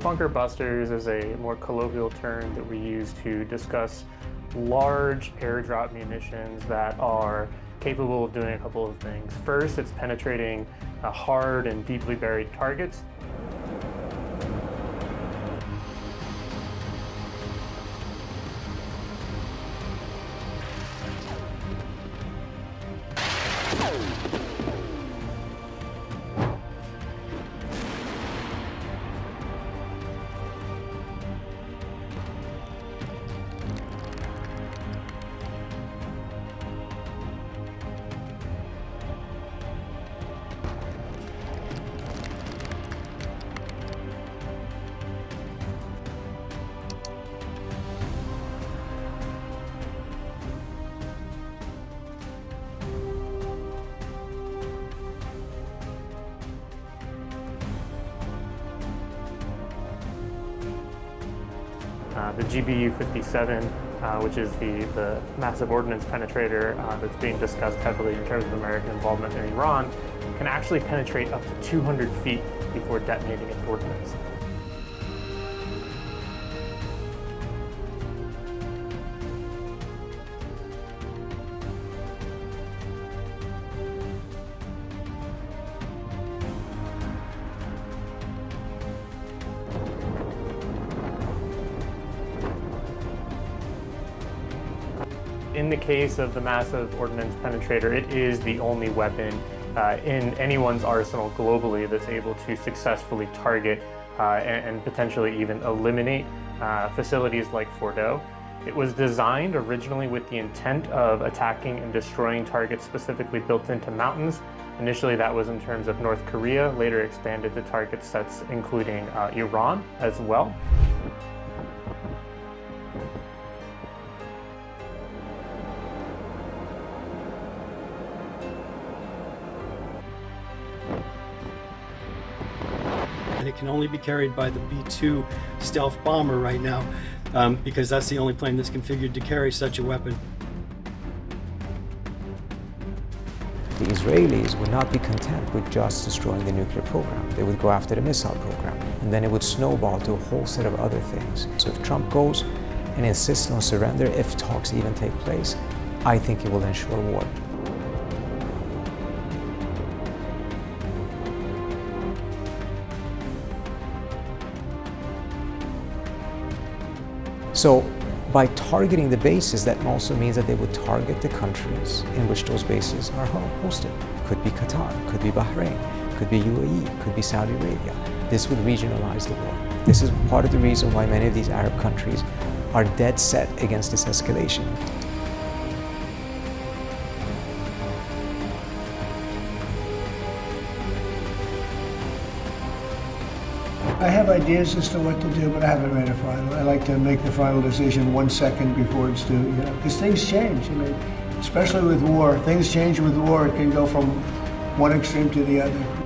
Bunker busters is a more colloquial term that we use to discuss large airdrop munitions that are capable of doing a couple of things. First, it's penetrating hard and deeply buried targets. The GBU-57, which is the massive ordnance penetrator that's being discussed heavily in terms of American involvement in Iran, can actually penetrate up to 200 feet before detonating its ordnance. In the case of the massive ordnance penetrator, it is the only weapon in anyone's arsenal globally that's able to successfully target and potentially even eliminate facilities like Fordo. It was designed originally with the intent of attacking and destroying targets specifically built into mountains. Initially, that was in terms of North Korea, later expanded to target sets including Iran as well. And it can only be carried by the B-2 stealth bomber right now, because that's the only plane that's configured to carry such a weapon. The Israelis would not be content with just destroying the nuclear program. They would go after the missile program, and then it would snowball to a whole set of other things. So if Trump goes and insists on surrender, if talks even take place, I think it will ensure war. So by targeting the bases, that also means that they would target the countries in which those bases are hosted. Could be Qatar, could be Bahrain, could be UAE, could be Saudi Arabia. This would regionalize the war. This is part of the reason why many of these Arab countries are dead set against this escalation. I have ideas as to what to do, but I haven't made a final. I like to make the final decision 1 second before it's due, because things change. I mean, especially with war, things change with war. It can go from one extreme to the other.